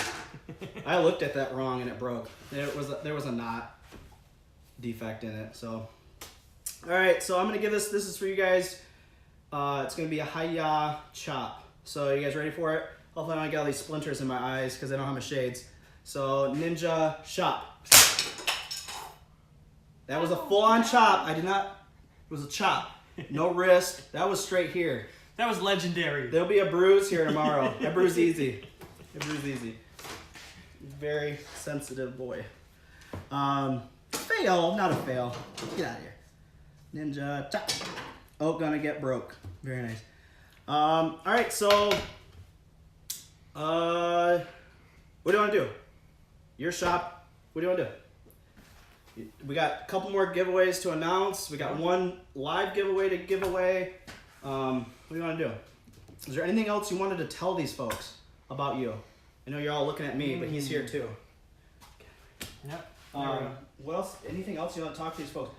I looked at that wrong and it broke. There was a knot defect in it. So, all right, so I'm gonna give this. This is for you guys. It's gonna be a hi-ya chop. So you guys ready for it? Hopefully I don't get all these splinters in my eyes because I don't have my shades. So ninja chop. That was a full-on chop. I did not. It was a chop. No wrist. That was straight here. That was legendary. There'll be a bruise here tomorrow. I bruise easy. I bruise easy. Very sensitive boy. Fail, not a fail. Get out of here. Ninja chop. Oh, gonna get broke. Very nice. All right, so what do you want to do? Your shop. What do you want to do? We got a couple more giveaways to announce. We got one live giveaway to give away. What do you want to do? Is there anything else you wanted to tell these folks about you? I know you're all looking at me, but he's here too. Yep. What else? Anything else you want to talk to these folks?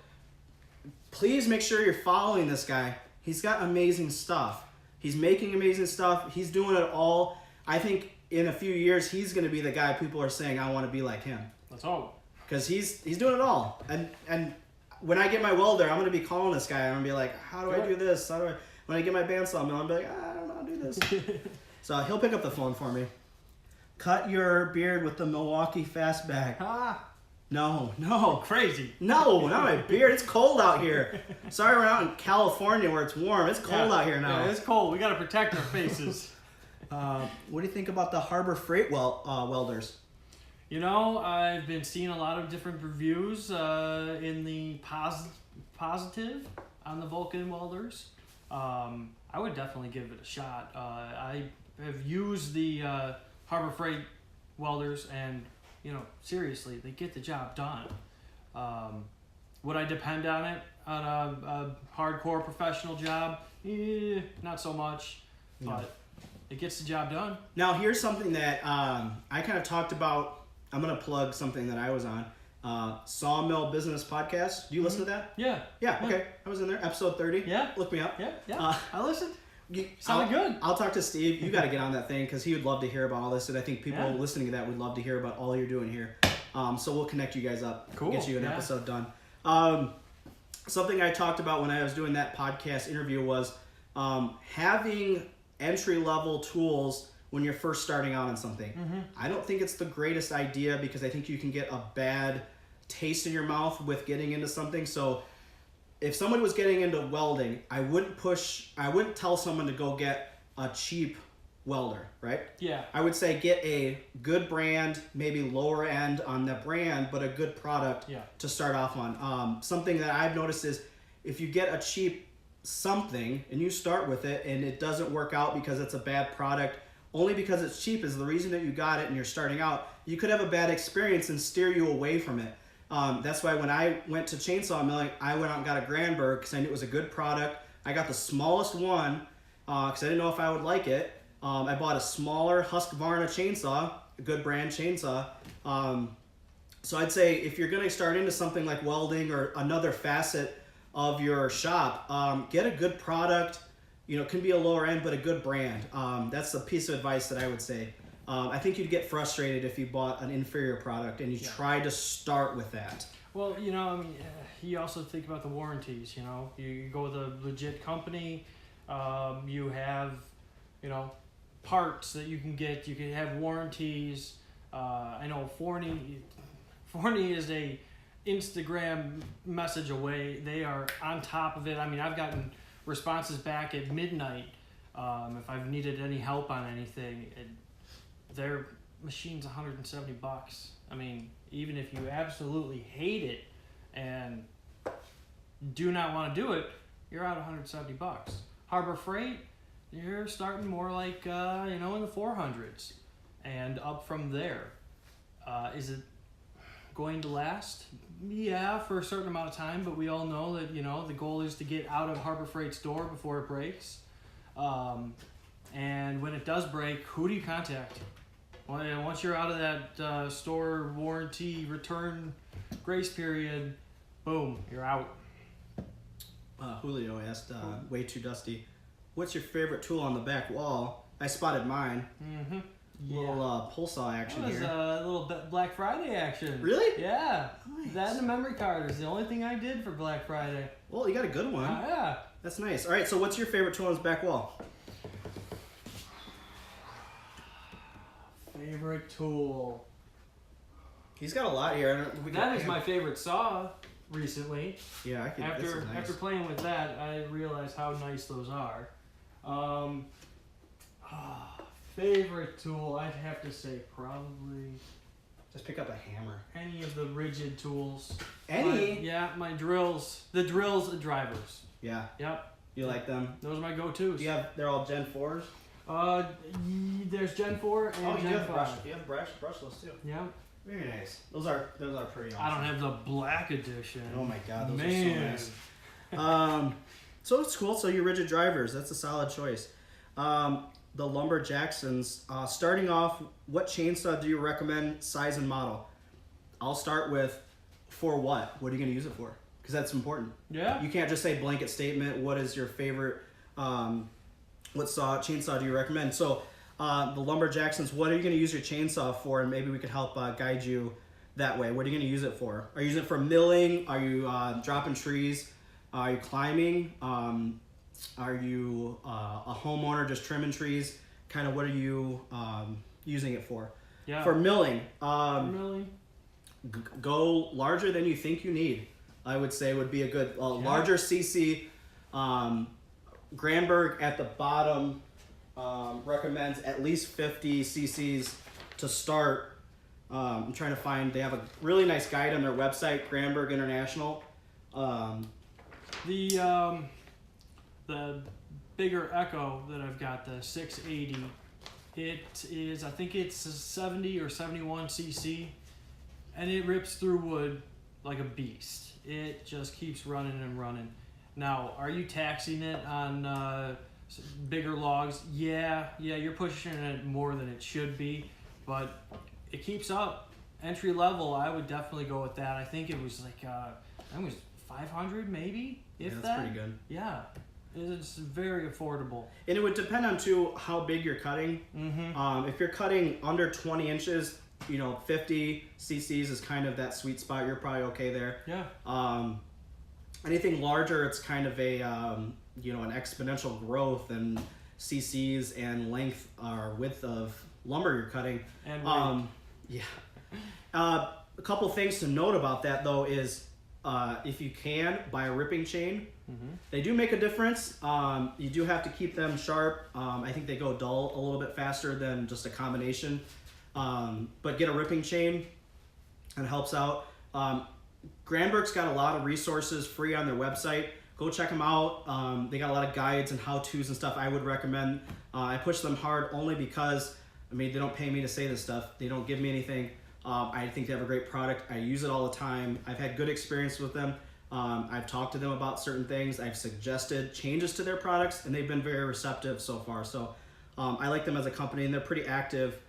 Please make sure you're following this guy. He's got amazing stuff. He's making amazing stuff. He's doing it all. I think in a few years, he's going to be the guy people are saying, I want to be like him. That's all. Because he's doing it all. And when I get my welder, I'm going to be calling this guy. I'm going to be like, how do I do this? When I get my bandsaw mill, I'm going to be like, I don't know how to do this. So he'll pick up the phone for me. Cut your beard with the Milwaukee Fastback. Ah. No. Crazy. No, not my beard. It's cold out here. Sorry we're out in California where it's warm. It's cold out here now. Yeah, it's cold. We got to protect our faces. What do you think about the Harbor Freight welders? You know, I've been seeing a lot of different reviews in the positive on the Vulcan welders. I would definitely give it a shot. I have used the Harbor Freight welders and, you know, seriously, they get the job done. Would I depend on it on a hardcore professional job? Not so much, but it gets the job done. Now, here's something that I kind of talked about. I'm going to plug something that I was on. Sawmill Business Podcast. Do you listen to that? Yeah. Yeah, okay. I was in there. Episode 30. Yeah. Look me up. Yeah. I listened. Sounded good. I'll talk to Steve. You got to get on that thing because he would love to hear about all this, and I think people listening to that would love to hear about all you're doing here. So we'll connect you guys up. Cool. Get you an episode done. Something I talked about when I was doing that podcast interview was having entry-level tools when you're first starting out on something. Mm-hmm. I don't think it's the greatest idea because I think you can get a bad taste in your mouth with getting into something. So if someone was getting into welding, I wouldn't tell someone to go get a cheap welder, right? Yeah. I would say get a good brand, maybe lower end on the brand, but a good product to start off on. Something that I've noticed is if you get a cheap something and you start with it and it doesn't work out because it's a bad product, only because it's cheap is the reason that you got it and you're starting out, you could have a bad experience and steer you away from it. That's why when I went to chainsaw milling, I went out and got a Granberg because I knew it was a good product. I got the smallest one because I didn't know if I would like it. I bought a smaller Husqvarna chainsaw, a good brand chainsaw. So I'd say if you're going to start into something like welding or another facet of your shop, get a good product. You know, it can be a lower end, but a good brand. That's the piece of advice that I would say. I think you'd get frustrated if you bought an inferior product and you tried to start with that. Well, you know, I mean, you also think about the warranties, you know. You go with a legit company, you have, you know, parts that you can get, you can have warranties. I know Forney is a Instagram message away. They are on top of it. I mean, I've gotten responses back at midnight if I've needed any help on anything. Their machine's $170. I mean, even if you absolutely hate it and do not want to do it, you're out $170. Harbor Freight, you're starting more like in the 400s and up from there. Is it going to last? Yeah, for a certain amount of time, but we all know that the goal is to get out of Harbor Freight's door before it breaks. And when it does break, who do you contact? Well, once you're out of that store warranty return grace period, boom, you're out. Julio asked, way too dusty, what's your favorite tool on the back wall? I spotted mine. Mm-hmm. Yeah. Little pull saw action here. That was a little Black Friday action. Really? Yeah. Nice. That and a memory card is the only thing I did for Black Friday. Well, you got a good one. Yeah. That's nice. All right, so what's your favorite tool on his back wall? Favorite tool. He's got a lot here. That is my favorite saw recently. Yeah, I can. After playing with that, I realized how nice those are. Favorite tool, I'd have to say probably just pick up a hammer. Any of the rigid tools. My drills. The drills and drivers. Yeah. Yep. You like them? Those are my go-tos. They're all Gen 4s? There's Gen 4 and Gen 5. You have brushless too. Yeah. Very nice. Those are pretty awesome. I don't have the black edition. Oh my god, those are so nice. So it's cool. So your rigid drivers, that's a solid choice. The Lumber Jacksons. Starting off, what chainsaw do you recommend, size and model? I'll start with for what? What are you going to use it for? Because that's important. Yeah. You can't just say blanket statement. What is your favorite? What chainsaw do you recommend? So the Lumber Jacksons, what are you going to use your chainsaw for? And maybe we could help guide you that way. What are you going to use it for? Are you using it for milling? Are you dropping trees? Are you climbing? Are you a homeowner just trimming trees? Kind of what are you using it for? Yeah. For milling, milling. Go larger than you think you need. I would say would be a good larger CC. Granberg at the bottom recommends at least 50 cc's to start. I'm trying to find. They have a really nice guide on their website, Granberg International. The bigger Echo that I've got, the 680, it is, I think it's a 70 or 71 cc, and it rips through wood like a beast. It just keeps running and running. Now, are you taxing it on bigger logs? Yeah, you're pushing it more than it should be, but it keeps up. Entry level, I would definitely go with that. I think it was like, I was 500 maybe, if that. That's pretty good. Yeah. It's very affordable. And it would depend on, too, how big you're cutting. Mm-hmm. If you're cutting under 20 inches, 50 cc's is kind of that sweet spot. You're probably okay there. Yeah. Anything larger, it's kind of a, an exponential growth in cc's and length or width of lumber you're cutting. And weight. Yeah. A couple things to note about that, though, is if you can, buy a ripping chain. Mm-hmm. They do make a difference. You do have to keep them sharp. I think they go dull a little bit faster than just a combination. But get a ripping chain. It helps out. Granberg's got a lot of resources free on their website. Go check them out. They got a lot of guides and how-tos and stuff I would recommend. I push them hard only because, they don't pay me to say this stuff. They don't give me anything. I think they have a great product. I use it all the time. I've had good experience with them. I've talked to them about certain things. I've suggested changes to their products, and they've been very receptive so far. So I like them as a company, and they're pretty active.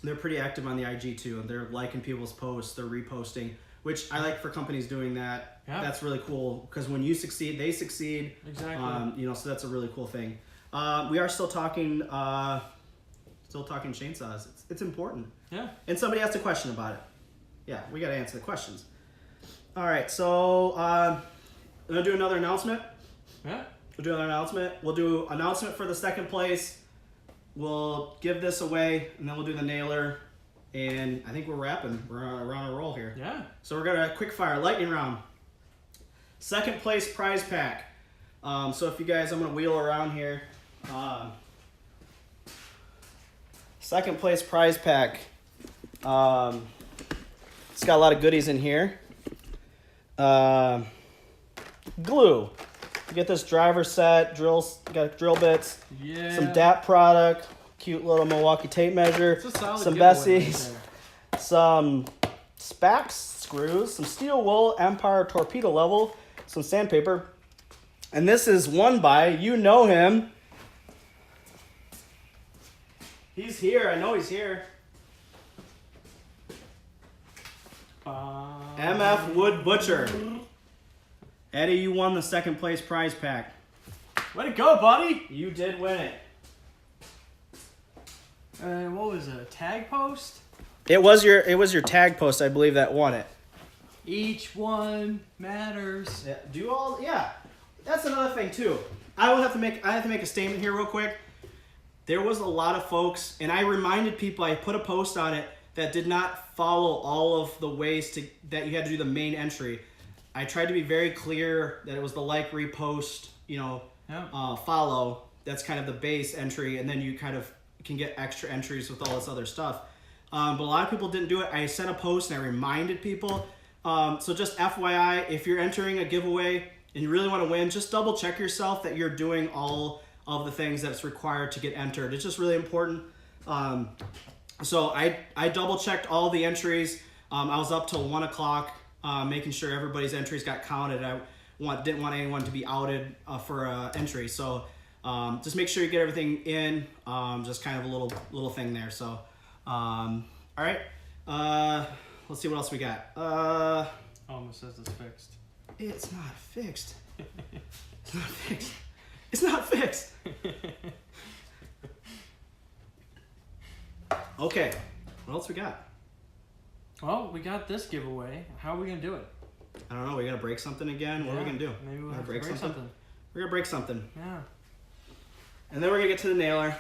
They're pretty active on the IG too, and they're liking people's posts. They're reposting, which I like for companies doing that. Yeah. That's really cool because when you succeed, they succeed. Exactly. So that's a really cool thing. We are still talking chainsaws. It's important. Yeah. And somebody asked a question about it. Yeah, we got to answer the questions. All right, so I'm going to do another announcement. Yeah. We'll do another announcement. We'll do announcement for the second place. We'll give this away, and then we'll do the nailer. And I think we're wrapping. We're on a roll here. Yeah. So we're gonna quick fire lightning round. Second place prize pack. So if you guys, I'm gonna wheel around here. Second place prize pack. It's got a lot of goodies in here. Glue. You get this driver set, drills, got drill bits, Yeah. some DAP product, cute little Milwaukee tape measure, It's a solid some giveaway Bessies, right some Spax screws, some steel wool, Empire torpedo level, some sandpaper. And this is won by, you know him. He's here, I know he's here. MF Wood Butcher. Eddie, you won the second place prize pack. Way to go, buddy! You did win it. What was it? A tag post? It was your tag post, I believe, that won it. Each one matters. Yeah. That's another thing too. I have to make a statement here real quick. There was a lot of folks, and I reminded people, I put a post on it, that did not follow all of the ways that you had to do the main entry. I tried to be very clear that it was the like, repost, follow. That's kind of the base entry, and then you kind of can get extra entries with all this other stuff. But a lot of people didn't do it. I sent a post and I reminded people. So just FYI, if you're entering a giveaway and you really want to win, just double check yourself that you're doing all of the things that's required to get entered. It's just really important. So I double checked all the entries. I was up till 1 o'clock, making sure everybody's entries got counted. I didn't want anyone to be outed for an entry. So just make sure you get everything in. Just kind of a little thing there. So all right. Let's see what else we got. Almost says it's fixed. It's not fixed. It's not fixed. It's not fixed. Okay, what else we got? Well, we got this giveaway. How are we gonna do it? I don't know. We gotta break something again. What are we gonna do? Maybe we'll have to break something. We're gonna break something. Yeah. And then we're gonna get to the nailer,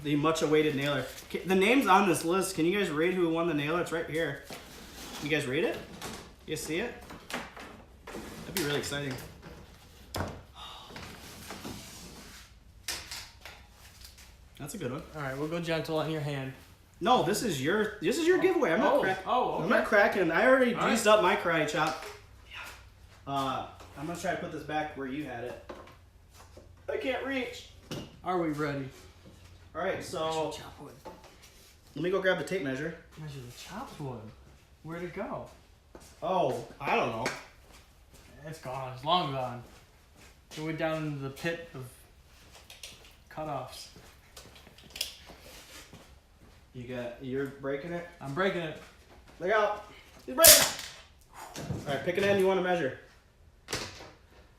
the much-awaited nailer. The name's on this list. Can you guys read who won the nailer? It's right here. You guys read it? You guys see it? That'd be really exciting. That's a good one. All right, we'll go gentle on your hand. No, this is your giveaway. I'm not cracking. Oh, okay. I'm not cracking. I already All used up my karate chop. I'm gonna try to put this back where you had it. I can't reach. Are we ready? All right, so Chop wood. let me go grab the tape measure. Measure the chopped wood. Where'd it go? Oh, I don't know. It's gone. It's long gone. It went down into the pit of cutoffs. You're breaking it? I'm breaking it. Look out. He's breaking it. All right, pick an end you want to measure.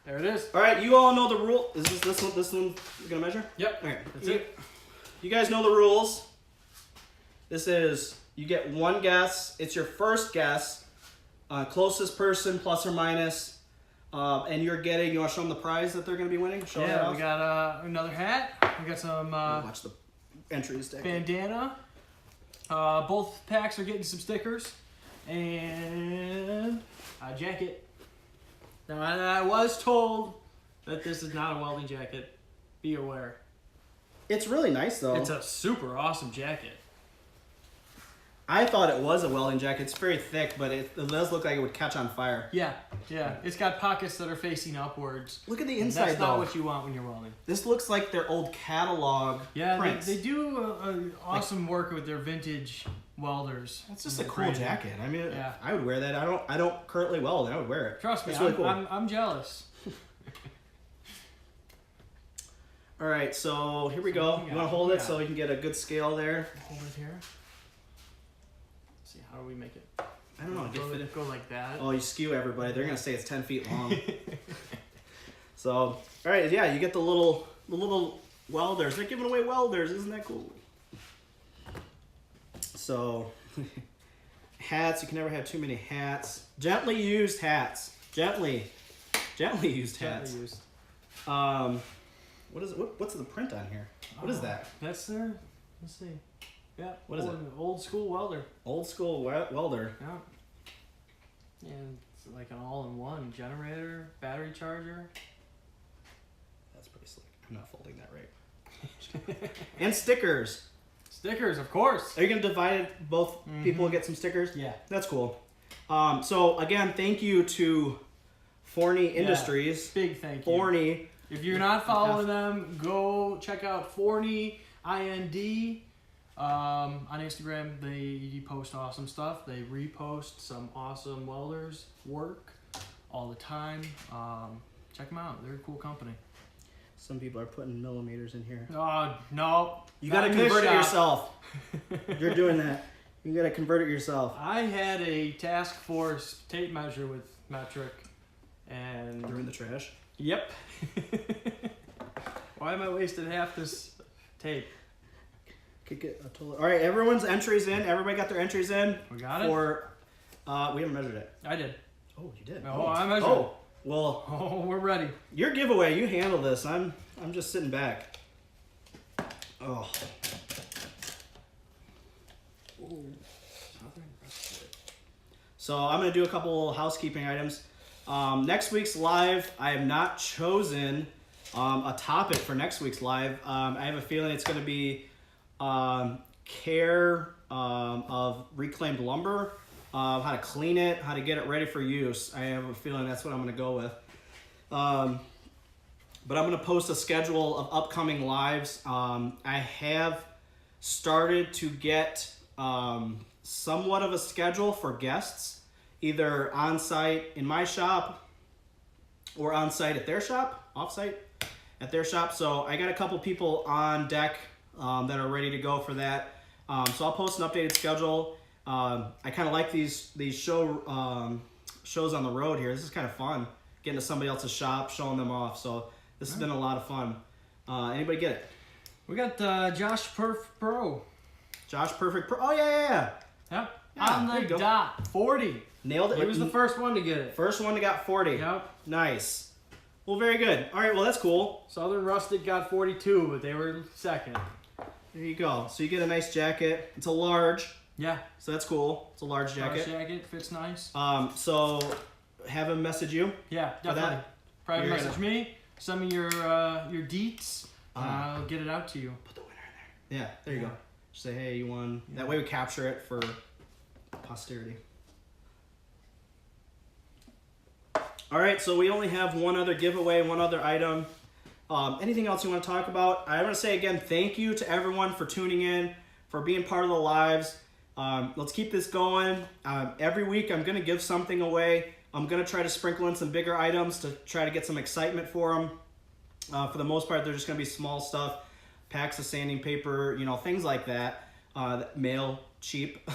There it is. All right, you all know the rule. Is this one you're going to measure? Yep. All right, That's it. You guys know the rules. This is, you get one guess. It's your first guess. Closest person, plus or minus. And you want to show them the prize that they're going to be winning? Show that Yeah, off. we got another hat. We got some Watch the entries deck. bandana. Both packs are getting some stickers. And a jacket. Now, I was told that this is not a welding jacket. Be aware. It's really nice, though. It's a super awesome jacket. I thought it was a welding jacket. It's very thick, but it does look like it would catch on fire. Yeah. It's got pockets that are facing upwards. Look at the And inside, that's though. not what you want when you're welding. This looks like their old catalog prints. They do awesome work with their vintage welders. That's just a cool jacket. I mean, Yeah. I would wear that. I don't currently weld. I would wear it. Trust me, it's really cool. I'm jealous. All right, so here we So go. what do we You got? want to hold What it do we so we can get a good scale there? Hold it here. Let's see, how do we make it? I don't know. Go like that. Oh, you skew everybody. They're gonna say it's 10 feet long. So, all right, yeah, you get the little welders. They're giving away welders. Isn't that cool? So, hats. You can never have too many hats. Gently used hats. Gently used hats. Gently used. What is it? What's the print on here? What is that? That's their. Let's see. Yeah. What is it? Old school welder. Old school welder. Yeah. And it's like an all-in-one generator, battery charger. That's pretty slick. I'm not folding that right. And stickers. Stickers, of course. Are you gonna divide it? Both people get some stickers? Yeah. That's cool. So again, thank you to Forney Industries. Big thank you. Forney. If you're not following them, go check out Forney IND on Instagram. They post awesome stuff. They repost some awesome welders' work all the time. Check them out. They're a cool company. Some people are putting millimeters in here. Oh, no. You got to convert it yourself. You're doing that. You got to convert it yourself. I had a task force tape measure with metric, and They're in the trash. Yep. Why am I wasting half this tape? All right, everyone's entries in. Everybody got their entries in. We got it. For we haven't measured it. I did. Oh, you did. Oh, I measured. Oh, well. Oh, we're ready. Your giveaway. You handle this. I'm just sitting back. Oh. Ooh. So I'm gonna do a couple housekeeping items. Next week's live, I have not chosen a topic for next week's live. I have a feeling it's gonna be care of reclaimed lumber, how to clean it, how to get it ready for use. I have a feeling that's what I'm gonna go with. But I'm gonna post a schedule of upcoming lives. I have started to get somewhat of a schedule for guests, either on site in my shop or on site at their shop, off site at their shop. So I got a couple people on deck that are ready to go for that. So I'll post an updated schedule. I kind of like these shows on the road here. This is kind of fun, getting to somebody else's shop, showing them off. So this has been a lot of fun. Anybody get it? We got Josh Pro. Josh Perfect Pro. Oh, yeah. Yep. Yeah, On there you the go. dot. 40. Nailed it. He was the first one to get it. First one that got 40. Yep. Nice. Well, very good. All right, well, that's cool. Southern Rustic got 42, but they were second. There you go. So you get a nice jacket. It's a large, Yeah. so that's cool. It's a large jacket. Large jacket fits nice. So have him message you. Yeah, definitely. that, Private you're message me. Send me your deets. I'll get it out to you. Put the winner in there. Yeah, there you go. Just say, hey, you won. Yeah. That way we capture it for posterity. All right, so we only have one other giveaway, one other item. Anything else you want to talk about? I want to say again, thank you to everyone for tuning in, for being part of the lives. Let's keep this going. Every week I'm going to give something away. I'm going to try to sprinkle in some bigger items to try to get some excitement for them. For the most part, they're just going to be small stuff, packs of sanding paper, things like that, mail cheap,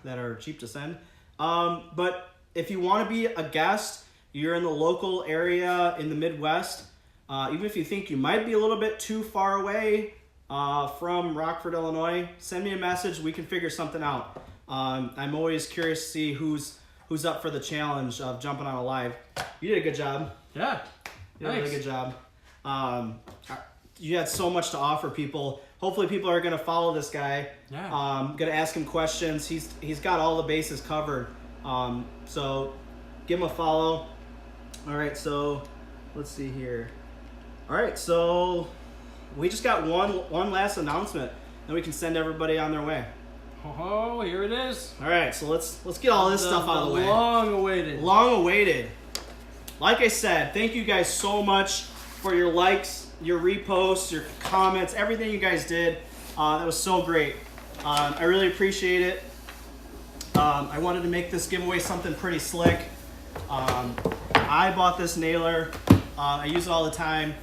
that are cheap to send. But if you want to be a guest, you're in the local area in the Midwest, even if you think you might be a little bit too far away from Rockford, Illinois, send me a message. We can figure something out. I'm always curious to see who's up for the challenge of jumping on a live. You did a good job. Yeah. You did a really good job. You had so much to offer people. Hopefully people are going to follow this guy. Yeah. Going to ask him questions. He's got all the bases covered. So give him a follow. All right, so let's see here. All right, so we just got one last announcement, then we can send everybody on their way. Oh, here it is. All right, so let's get all this stuff out of the way. Long awaited. Long awaited. Like I said, thank you guys so much for your likes, your reposts, your comments, everything you guys did. That was so great. I really appreciate it. I wanted to make this giveaway something pretty slick. I bought this nailer. I use it all the time.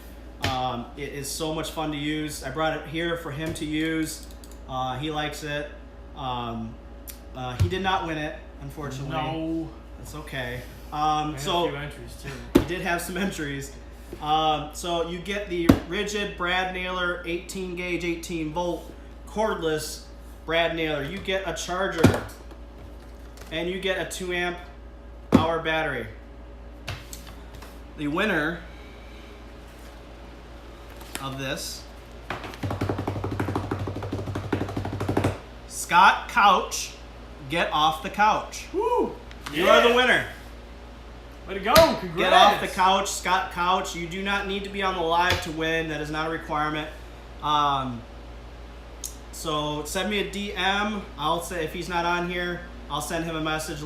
It is so much fun to use. I brought it here for him to use. He likes it. He did not win it, unfortunately. No. It's okay. A So few entries too. he did have some entries. So you get the rigid brad nailer, 18 gauge, 18 volt, cordless brad nailer. You get a charger, and you get a 2 amp hour battery. The winner of this Scott Couch, get off the couch. Woo! You are the winner. Way to go! Congrats! Get off the couch, Scott Couch. You do not need to be on the live to win. That is not a requirement. So send me a DM. I'll say if he's not on here, I'll send him a message.